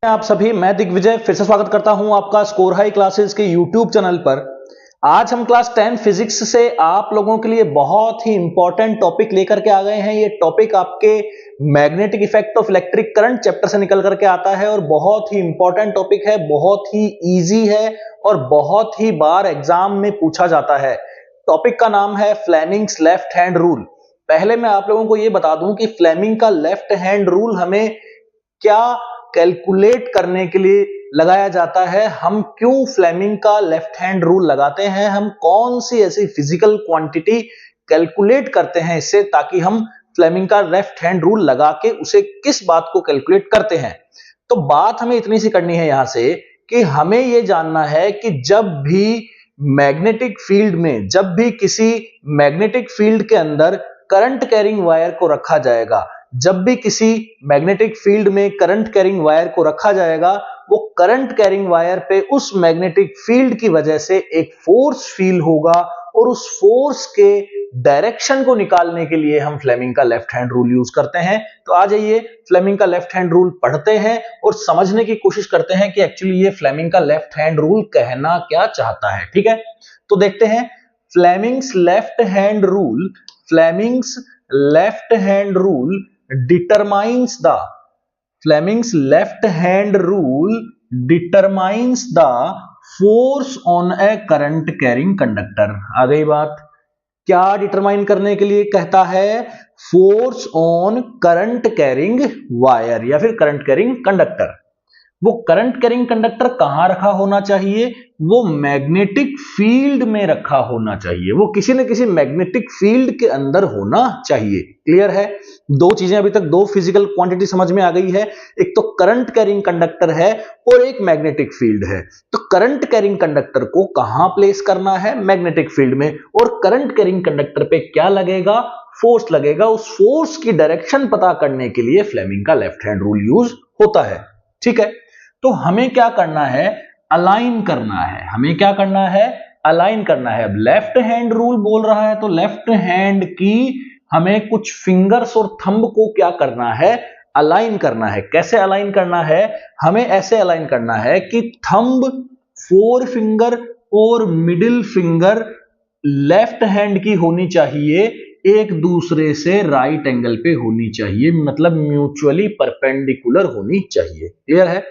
आप सभी, मैं दिग्विजय फिर से स्वागत करता हूं आपका स्कोर हाई क्लासेस के यूट्यूब चैनल पर। आज हम क्लास 10 फिजिक्स से आप लोगों के लिए बहुत ही इंपॉर्टेंट टॉपिक लेकर के आ गए हैं। ये टॉपिक आपके magnetic effect of electric current chapter से निकल करके आता है और बहुत ही इंपॉर्टेंट टॉपिक है, बहुत ही इजी है और बहुत ही बार एग्जाम में पूछा जाता है। टॉपिक का नाम है फ्लेमिंग्स लेफ्ट हैंड रूल। पहले मैं आप लोगों को यह बता दूं कि फ्लेमिंग का लेफ्ट हैंड रूल हमें क्या कैलकुलेट करने के लिए लगाया जाता है, हम क्यों फ्लेमिंग का लेफ्ट हैंड रूल लगाते हैं, हम कौन सी ऐसी फिजिकल क्वांटिटी कैलकुलेट करते हैं इससे, ताकि हम फ्लेमिंग का लेफ्ट हैंड रूल लगा के उसे किस बात को कैलकुलेट करते हैं। तो बात हमें इतनी सी करनी है यहां से कि हमें यह जानना है कि जब भी मैग्नेटिक फील्ड में, जब भी किसी मैग्नेटिक फील्ड के अंदर करंट कैरिंग वायर को रखा जाएगा, जब भी किसी मैग्नेटिक फील्ड में करंट कैरिंग वायर को रखा जाएगा, वो करंट कैरिंग वायर पे उस मैग्नेटिक फील्ड की वजह से एक फोर्स फील होगा और उस फोर्स के डायरेक्शन को निकालने के लिए हम फ्लेमिंग का लेफ्ट हैंड रूल यूज करते हैं। तो आ जाइए फ्लेमिंग का लेफ्ट हैंड रूल पढ़ते हैं और समझने की कोशिश करते हैं कि एक्चुअली ये फ्लेमिंग का लेफ्ट हैंड रूल कहना क्या चाहता है। ठीक है, तो देखते हैं Fleming's left hand rule. Fleming's left hand rule determines the Fleming's left hand rule determines the force on a current carrying conductor। आ गई बात, क्या डिटरमाइन करने के लिए कहता है? Force on current carrying wire या फिर करंट कैरिंग कंडक्टर। वो करंट कैरिंग कंडक्टर कहां रखा होना चाहिए? वो मैग्नेटिक फील्ड में रखा होना चाहिए, वो किसी न किसी मैग्नेटिक फील्ड के अंदर होना चाहिए। क्लियर है? दो चीजें अभी तक, दो फिजिकल क्वांटिटी समझ में आ गई है। एक तो करंट कैरिंग कंडक्टर है और एक मैग्नेटिक फील्ड है। तो करंट कैरिंग कंडक्टर को कहां प्लेस करना है? मैग्नेटिक फील्ड में। और करंट कैरिंग कंडक्टर पे क्या लगेगा? फोर्स लगेगा। उस फोर्स की डायरेक्शन पता करने के लिए फ्लेमिंग का लेफ्ट हैंड रूल यूज होता है। ठीक है, तो हमें क्या करना है? अलाइन करना है। हमें क्या करना है? अलाइन करना है। अब लेफ्ट हैंड रूल बोल रहा है तो लेफ्ट हैंड की हमें कुछ फिंगर्स और थंब को क्या करना है? अलाइन करना है। कैसे अलाइन करना है? हमें ऐसे अलाइन करना है कि थंब, फोर फिंगर और मिडिल फिंगर लेफ्ट हैंड की होनी चाहिए, एक दूसरे से राइट एंगल पे होनी चाहिए, मतलब म्यूचुअली परपेंडिकुलर होनी चाहिए। क्लियर है?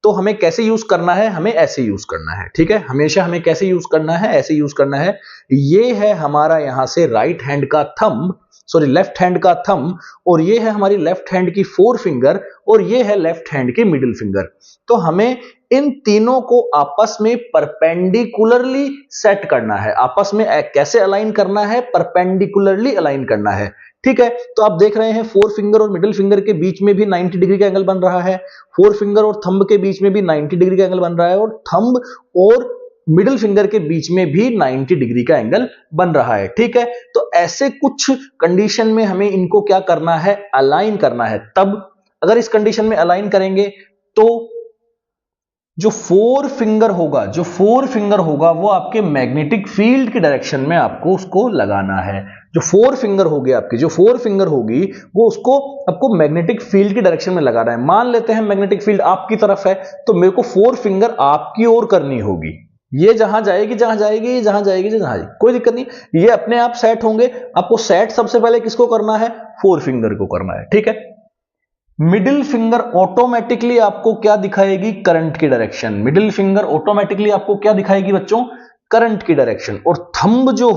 तो हमें कैसे यूज करना है? हमें ऐसे यूज करना है। ठीक है, हमेशा हमें कैसे यूज करना है? ऐसे यूज करना है। ये है हमारा यहां से राइट हैंड का थंब, सॉरी लेफ्ट हैंड का थंब, और ये है हमारी लेफ्ट हैंड की फोर फिंगर, और ये है लेफ्ट हैंड की मिडिल फिंगर। तो हमें इन तीनों को आपस में परपेंडिकुलरली सेट करना है। आपस में कैसे अलाइन करना है? परपेंडिकुलरली अलाइन करना है। ठीक है, तो आप देख रहे हैं फोर फिंगर और मिडिल फिंगर के बीच में भी 90 डिग्री का एंगल बन रहा है, फोर फिंगर और थंब के बीच में भी 90 डिग्री का एंगल बन रहा है, और थंब और मिडिल फिंगर के बीच में भी 90 डिग्री का एंगल बन रहा है। ठीक है, तो ऐसे कुछ कंडीशन में हमें इनको क्या करना है? अलाइन करना है। तब अगर इस कंडीशन में अलाइन करेंगे तो जो फोर फिंगर होगा वो आपके मैग्नेटिक फील्ड की डायरेक्शन में आपको उसको लगाना है। जो फोर फिंगर होगी आपकी, जो फोर फिंगर होगी वो उसको आपको मैग्नेटिक फील्ड की डायरेक्शन में लगाना है। मान लेते हैं मैग्नेटिक फील्ड आपकी तरफ है, तो मेरे को फोर फिंगर आपकी ओर करनी होगी। ये जहां जाएगी, जहां जाएगी, जहां जाएगी, जहां जाएगी, कोई दिक्कत नहीं, ये अपने आप सेट होंगे। आपको सेट सबसे पहले किसको करना है? फोर फिंगर को करना है। ठीक है, मिडिल फिंगर ऑटोमेटिकली आपको क्या दिखाएगी? करंट की डायरेक्शन। मिडिल फिंगर ऑटोमेटिकली आपको क्या दिखाएगी बच्चों? करंट की डायरेक्शन। और थंब जो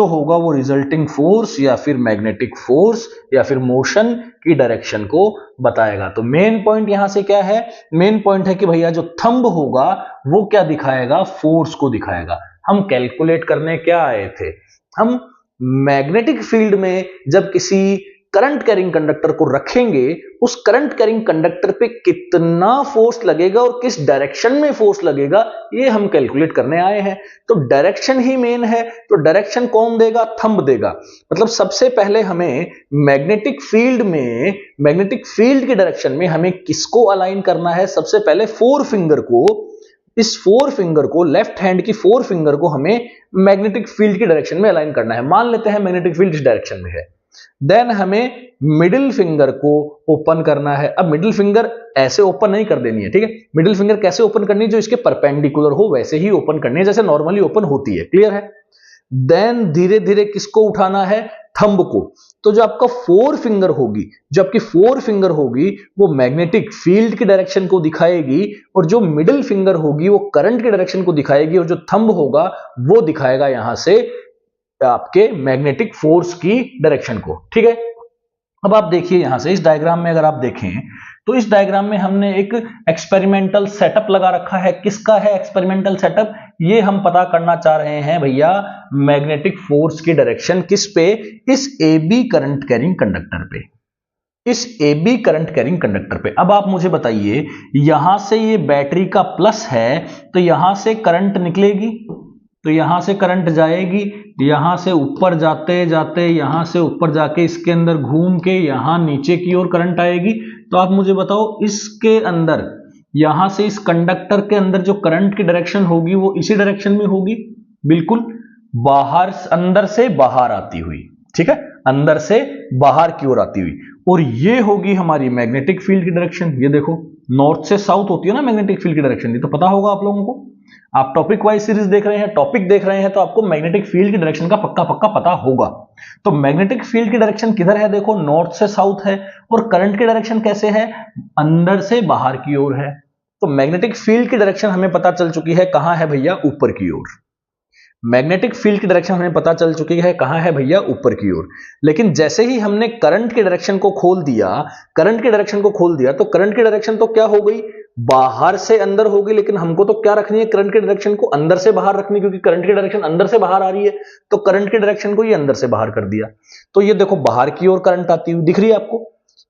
होगा वो रिजल्टिंग फोर्स या फिर मैग्नेटिक फोर्स या फिर मोशन की डायरेक्शन को बताएगा। तो मेन पॉइंट यहां से क्या है? मेन पॉइंट है कि भैया जो थंब होगा वो क्या दिखाएगा? फोर्स को दिखाएगा। हम कैलकुलेट करने क्या आए थे? हम मैग्नेटिक फील्ड में जब किसी करंट कैरिंग कंडक्टर को रखेंगे, उस करंट कैरिंग कंडक्टर पे कितना फोर्स लगेगा और किस डायरेक्शन में फोर्स लगेगा, ये हम कैलकुलेट करने आए हैं। तो डायरेक्शन ही मेन है। तो डायरेक्शन कौन देगा? थंब देगा। मतलब सबसे पहले हमें मैग्नेटिक फील्ड की डायरेक्शन में हमें किसको अलाइन करना है? सबसे पहले फोर फिंगर को। इस फोर फिंगर को, लेफ्ट हैंड की फोर फिंगर को हमें मैग्नेटिक फील्ड की डायरेक्शन में अलाइन करना है। मान लेते हैं मैग्नेटिक फील्ड इस डायरेक्शन में है। देन हमें मिडिल फिंगर को ओपन करना है। अब मिडिल फिंगर ऐसे ओपन नहीं कर देनी है, ठीक है। मिडिल फिंगर कैसे ओपन करनी है, जो इसके परपेंडिकुलर हो वैसे ही ओपन करनी है जैसे नॉर्मली ओपन होती है, क्लियर है। देन धीरे धीरे किसको उठाना है, थंब को। तो जो आपका फोर फिंगर होगी, जो आपकी फोर फिंगर होगी वो मैग्नेटिक फील्ड की डायरेक्शन को दिखाएगी, और जो मिडिल फिंगर होगी वो करंट की डायरेक्शन को दिखाएगी, और जो थंब होगा वो दिखाएगा यहां से आपके मैग्नेटिक फोर्स की डायरेक्शन को, ठीक है। अब आप देखिए यहां से इस डायग्राम में अगर आप देखें तो इस डायग्राम में हमने एक एक्सपेरिमेंटल सेटअप लगा रखा है। किसका है एक्सपेरिमेंटल सेटअप, ये हम पता करना चाह रहे हैं भैया मैग्नेटिक फोर्स की डायरेक्शन किस पे, इस AB करंट कैरिंग कंडक्टर पे, इस AB करंट कैरिंग कंडक्टर पे। अब आप मुझे बताइए यहां से ये बैटरी का प्लस है तो यहां से करंट निकलेगी, तो यहां से करंट जाएगी, यहां से ऊपर जाते जाते यहां से ऊपर जाके इसके अंदर घूम के यहां नीचे की ओर करंट आएगी। तो आप मुझे बताओ इसके अंदर यहां से इस कंडक्टर के अंदर जो करंट की डायरेक्शन होगी वो इसी डायरेक्शन में होगी, बिल्कुल बाहर, अंदर से बाहर आती हुई, ठीक है, अंदर से बाहर की ओर आती हुई। और ये होगी हमारी मैग्नेटिक फील्ड की डायरेक्शन। ये देखो नॉर्थ से साउथ होती है ना मैग्नेटिक फील्ड की डायरेक्शन, ये तो पता होगा आप लोगों को। आप टॉपिक वाइज सीरीज देख रहे हैं, टॉपिक देख रहे हैं, तो आपको मैग्नेटिक फील्ड की डायरेक्शन का पक्का पक्का पता होगा। तो मैग्नेटिक फील्ड की डायरेक्शन किधर है, देखो नॉर्थ से साउथ है, और करंट की डायरेक्शन कैसे है, अंदर से बाहर की ओर है। तो मैग्नेटिक फील्ड की डायरेक्शन हमें पता चल चुकी है कहां है भैया, ऊपर की ओर। मैग्नेटिक फील्ड की डायरेक्शन हमें पता चल चुकी है कहां है भैया, ऊपर की ओर। लेकिन जैसे ही हमने करंट की डायरेक्शन को खोल दिया, करंट की डायरेक्शन को खोल दिया, तो करंट की डायरेक्शन तो क्या हो गई, बाहर से अंदर होगी। लेकिन हमको तो क्या रखनी है, करंट की डायरेक्शन को अंदर से बाहर रखनी, क्योंकि करंट की डायरेक्शन अंदर से बाहर आ रही है। तो करंट की डायरेक्शन को ये अंदर से बाहर कर दिया। तो ये देखो बाहर की ओर करंट आती हुई दिख रही है आपको,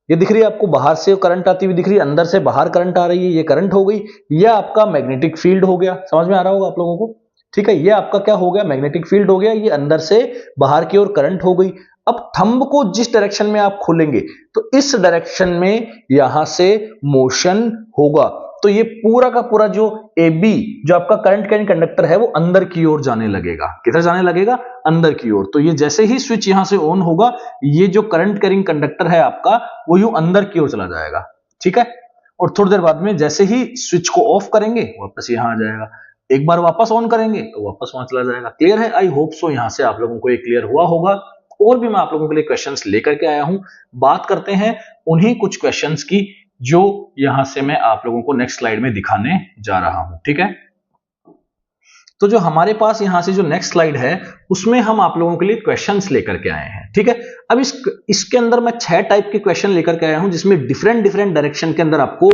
ये दिख रही है आपको, बाहर से करंट आती हुई दिख रही है, अंदर से बाहर करंट आ रही है, ये करंट हो गई। यह आपका मैग्नेटिक फील्ड हो गया। समझ में आ रहा होगा आप लोगों को, ठीक है। ये आपका क्या हो गया, मैग्नेटिक फील्ड हो गया। ये अंदर से बाहर की ओर करंट हो गई। अब थंब को जिस डायरेक्शन में आप खोलेंगे तो इस डायरेक्शन में यहां से मोशन होगा। तो ये पूरा का पूरा जो AB जो आपका करंट कैरिंग कंडक्टर है वो अंदर की ओर जाने लगेगा। किधर जाने लगेगा, अंदर की ओर। तो ये जैसे ही स्विच यहां से ऑन होगा, ये जो करंट कैरिंग कंडक्टर है आपका वो यूं अंदर की ओर चला जाएगा, ठीक है। और थोड़ी देर बाद में जैसे ही स्विच को ऑफ करेंगे वापस यहां आ जाएगा, एक बार वापस ऑन करेंगे तो वापस वहां चला जाएगा। क्लियर है, आई होप सो यहां से आप लोगों को ये क्लियर हुआ होगा। और भी मैं आप लोगों के लिए क्वेश्चंस लेकर के आया हूं, बात करते हैं उन्हीं कुछ क्वेश्चंस की जो यहां से मैं आप लोगों को नेक्स्ट स्लाइड में दिखाने जा रहा हूं, ठीक है। तो जो हमारे पास यहां से जो नेक्स्ट स्लाइड है उसमें हम आप लोगों के लिए क्वेश्चंस लेकर के आए हैं, ठीक है। अब इसके अंदर मैं 6 टाइप के क्वेश्चन लेकर के आया हूं, जिसमें डिफरेंट डिफरेंट डायरेक्शन के अंदर आपको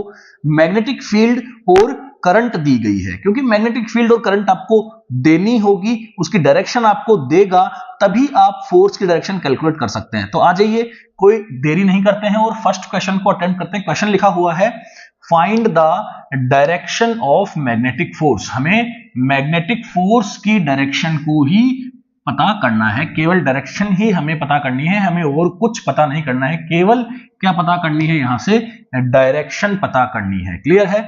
मैग्नेटिक फील्ड और करंट दी गई है। क्योंकि मैग्नेटिक फील्ड और करंट आपको देनी होगी, उसकी डायरेक्शन आपको देगा, तभी आप फोर्स की डायरेक्शन कैलकुलेट कर सकते हैं। तो आ जाइए, कोई देरी नहीं करते हैं और फर्स्ट क्वेश्चन को अटेम्प्ट करते हैं। क्वेश्चन लिखा हुआ है find the direction of magnetic force. हमें मैग्नेटिक फोर्स की डायरेक्शन को ही पता करना है, केवल डायरेक्शन ही हमें पता करनी है, हमें और कुछ पता नहीं करना है। केवल क्या पता करनी है, यहां से डायरेक्शन पता करनी है। क्लियर है।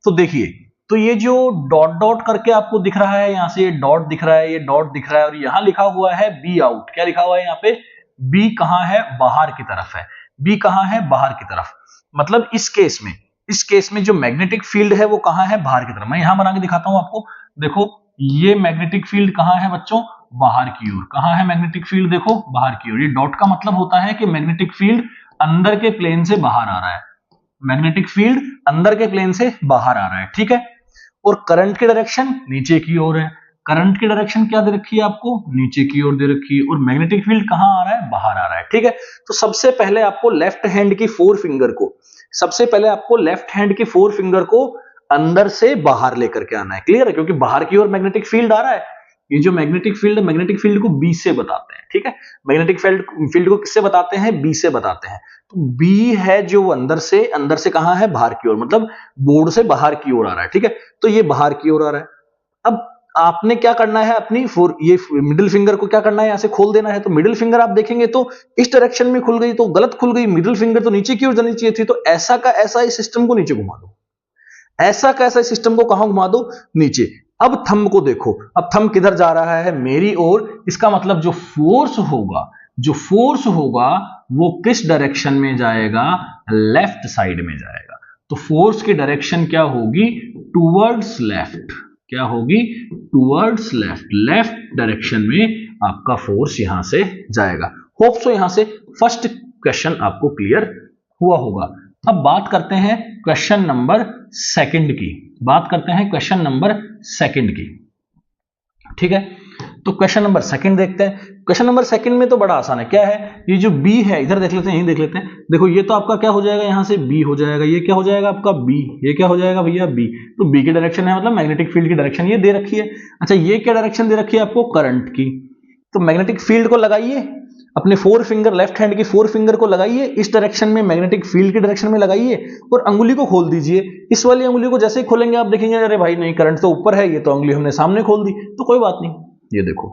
तो देखिए, तो ये जो डॉट डॉट करके आपको दिख रहा है, यहां से ये डॉट दिख रहा है, ये डॉट दिख रहा है, और यहां लिखा हुआ है बी आउट। क्या लिखा हुआ है यहाँ पे, बी कहां है, बाहर की तरफ है। बी कहां है, बाहर की तरफ। मतलब इस केस में जो मैग्नेटिक फील्ड है वो कहां है, बाहर की तरफ। मैं यहां बना के दिखाता हूं आपको। देखो ये मैग्नेटिक फील्ड कहां है बच्चों, बाहर की ओर। कहां है मैग्नेटिक फील्ड, देखो बाहर की ओर। ये डॉट का मतलब होता है कि मैग्नेटिक फील्ड अंदर के प्लेन से बाहर आ रहा है, मैग्नेटिक फील्ड अंदर के प्लेन से बाहर आ रहा है, ठीक है। और करंट की डायरेक्शन नीचे की ओर है। करंट की डायरेक्शन क्या दे रखी है आपको, नीचे की ओर दे रखी है। और मैग्नेटिक फील्ड कहां आ रहा है, बाहर आ रहा है, ठीक है। तो सबसे पहले आपको लेफ्ट हैंड की फोर फिंगर को अंदर से बाहर लेकर के आना है। क्लियर है, क्योंकि बाहर की ओर मैग्नेटिक फील्ड आ रहा है। ये जो मैग्नेटिक फील्ड है, मैग्नेटिक फील्ड को बी से बताते हैं, ठीक है। मैग्नेटिक फील्ड को किससे बताते हैं, बी से बताते हैं। तो बी है जो अंदर से कहां है, बाहर की ओर, मतलब बोर्ड से बाहर की ओर आ रहा है, ठीक है। तो ये बाहर की ओर आ रहा है। अब आपने क्या करना है, अपनी ये मिडिल फिंगर को क्या करना है, यहां से खोल देना है। तो मिडिल फिंगर आप देखेंगे तो इस डायरेक्शन में खुल गई, तो गलत खुल गई। मिडिल फिंगर तो नीचे की ओर जानी चाहिए थी। तो ऐसा का ऐसा इस सिस्टम को नीचे घुमा दो, ऐसा कैसा सिस्टम को कहां घुमा दो, नीचे। अब थंब को देखो, अब थंब किधर जा रहा है, मेरी ओर। इसका मतलब जो फोर्स होगा जो फोर्स होगा वो किस डायरेक्शन में जाएगा, लेफ्ट साइड में जाएगा। तो फोर्स की डायरेक्शन क्या होगी, टूवर्ड्स लेफ्ट, क्या होगी, टूवर्ड्स लेफ्ट, लेफ्ट डायरेक्शन में आपका फोर्स यहां से जाएगा। होप सो यहां से फर्स्ट क्वेश्चन आपको क्लियर हुआ होगा। अब बात करते हैं क्वेश्चन नंबर सेकंड की, बात करते हैं क्वेश्चन नंबर सेकंड की, ठीक है। तो क्वेश्चन नंबर सेकंड देखते हैं। क्वेश्चन नंबर सेकंड में तो बड़ा आसान है, क्या है, ये जो बी है, इधर देख लेते हैं, यहीं देख लेते हैं। देखो ये तो आपका क्या हो जाएगा, यहां से बी हो जाएगा, ये क्या हो जाएगा आपका बी, ये क्या हो जाएगा भैया बी। तो बी की डायरेक्शन है, मतलब मैग्नेटिक फील्ड की डायरेक्शन ये दे रखी है। अच्छा ये क्या डायरेक्शन दे रखी है आपको, करंट की। तो मैग्नेटिक फील्ड को लगाइए, अपने फोर फिंगर, लेफ्ट हैंड की फोर फिंगर को लगाइए इस डायरेक्शन में, मैग्नेटिक फील्ड की डायरेक्शन में लगाइए और अंगुली को खोल दीजिए। इस वाली अंगुली को जैसे ही खोलेंगे आप देखेंगे अरे भाई नहीं, करंट तो ऊपर है, ये तो अंगुली हमने सामने खोल दी। तो कोई बात नहीं, ये देखो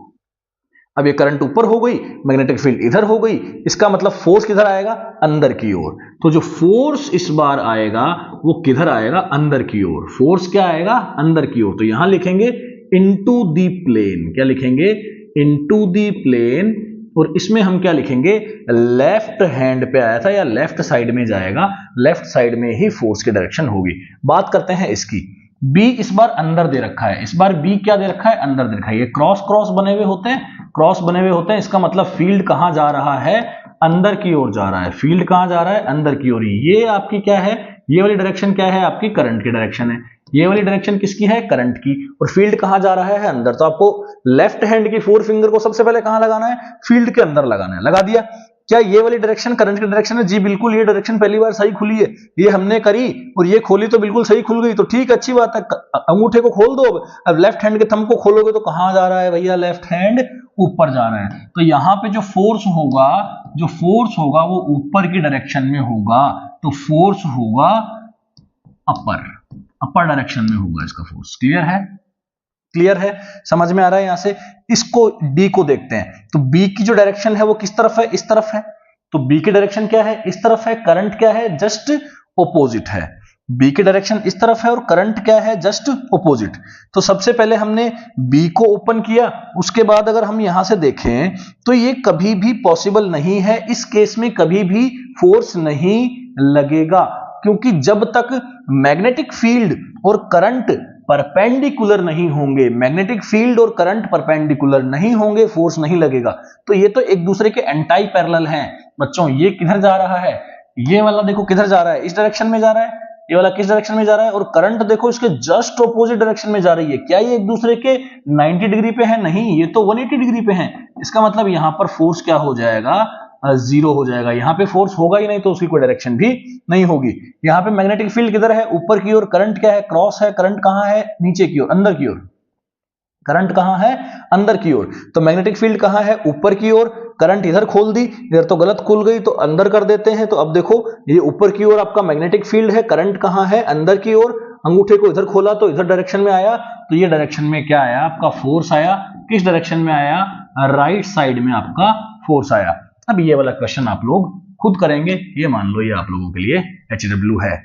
अब ये करंट ऊपर हो गई, मैग्नेटिक फील्ड इधर हो गई, इसका मतलब फोर्स किधर आएगा, अंदर की ओर। तो जो फोर्स इस बार आएगा वो किधर आएगा, अंदर की ओर। फोर्स क्या आएगा, अंदर की ओर। तो यहां लिखेंगे इनटू दी प्लेन, क्या लिखेंगे, इनटू दी प्लेन। और इसमें हम क्या लिखेंगे, लेफ्ट हैंड पे आया था या लेफ्ट साइड में जाएगा, लेफ्ट साइड में ही फोर्स की डायरेक्शन होगी। बात करते हैं इसकी, बी इस बार अंदर दे रखा है, इस बार बी क्या दे रखा है, अंदर दे रखा है। ये क्रॉस क्रॉस बने हुए होते हैं, क्रॉस बने हुए होते हैं, इसका मतलब फील्ड कहां जा रहा है, अंदर की ओर जा रहा है। फील्ड कहां जा रहा है, अंदर की ओर। ये आपकी क्या है, ये वाली डायरेक्शन क्या है, आपकी करंट की डायरेक्शन है। ये वाली डायरेक्शन किसकी है, करंट की। और फील्ड कहां जा रहा है, अंदर। तो आपको लेफ्ट हैंड की फोर फिंगर को सबसे पहले कहां लगाना है, फील्ड के अंदर लगाना है। लगा दिया। क्या ये वाली डायरेक्शन करंट की डायरेक्शन है, जी बिल्कुल, ये डायरेक्शन पहली बार सही खुली है, ये हमने करी और ये खोली तो बिल्कुल सही खुल गई। तो ठीक, अच्छी बात है, अंगूठे को खोल दो। अब लेफ्ट हैंड के थंब को खोलोगे तो कहां जा रहा है भैया, लेफ्ट हैंड ऊपर जा रहा है। तो यहां पे जो फोर्स होगा, जो फोर्स होगा वो ऊपर की डायरेक्शन में होगा। तो फोर्स होगा अपर, अपर डायरेक्शन में होगा इसका फोर्स। क्लियर है, क्लियर है, समझ में आ रहा है। यहां से इसको डी को देखते हैं। तो बी की जो डायरेक्शन है वो किस तरफ है, इस तरफ है। तो बी की डायरेक्शन क्या है, इस तरफ है। करंट क्या है, जस्ट ऑपोजिट है। बी की डायरेक्शन इस तरफ है और करंट क्या है, जस्ट ऑपोजिट। तो सबसे पहले हमने बी को ओपन किया, उसके बाद अगर हम यहां से देखें तो ये कभी भी पॉसिबल नहीं है, इस केस में कभी भी फोर्स नहीं लगेगा, क्योंकि जब तक मैग्नेटिक फील्ड और करंट परपेंडिकुलर नहीं होंगे, मैग्नेटिक फील्ड और करंट परपेंडिकुलर नहीं होंगे, फोर्स नहीं लगेगा। तो ये तो एक दूसरे के एंटाई पैरेलल हैं बच्चों। ये किधर जा रहा है, ये वाला देखो किधर जा रहा है, इस डायरेक्शन में जा रहा है, ये वाला किस डायरेक्शन में जा रहा है, और करंट देखो इसके जस्ट ऑपोजिट डायरेक्शन में जा रही है। क्या ये एक दूसरे के 90 डिग्री पे है, नहीं, ये तो 180 डिग्री पे है। इसका मतलब यहां पर फोर्स क्या हो जाएगा, जीरो हो जाएगा। यहां पे फोर्स होगा ही नहीं, तो उसकी कोई डायरेक्शन भी नहीं होगी। यहां पे मैग्नेटिक फील्ड किधर है, ऊपर की ओर। करंट क्या है, क्रॉस है। करंट कहां है, नीचे की ओर, अंदर की ओर। करंट कहां है, अंदर की ओर। तो मैग्नेटिक फील्ड कहां है, ऊपर की ओर। करंट इधर खोल दी, इधर तो गलत खुल गई, तो अंदर कर देते हैं। तो अब देखो ये ऊपर की ओर आपका मैग्नेटिक फील्ड है, करंट कहां है, अंदर की ओर। अंगूठे को इधर खोला तो इधर डायरेक्शन में आया, तो ये डायरेक्शन में क्या आया, आपका फोर्स आया। किस डायरेक्शन में आया, राइट साइड में आपका फोर्स आया। अब ये वाला क्वेश्चन आप लोग खुद करेंगे, ये मान लो ये आप लोगों के लिए HW है।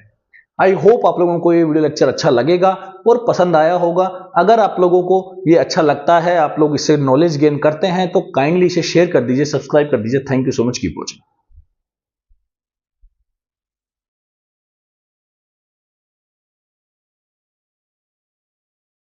आई होप आप लोगों को ये वीडियो लेक्चर अच्छा लगेगा और पसंद आया होगा। अगर आप लोगों को ये अच्छा लगता है, आप लोग इससे नॉलेज गेन करते हैं, तो काइंडली इसे शेयर कर दीजिए, सब्सक्राइब कर दीजिए। Thank you so much, keep watching.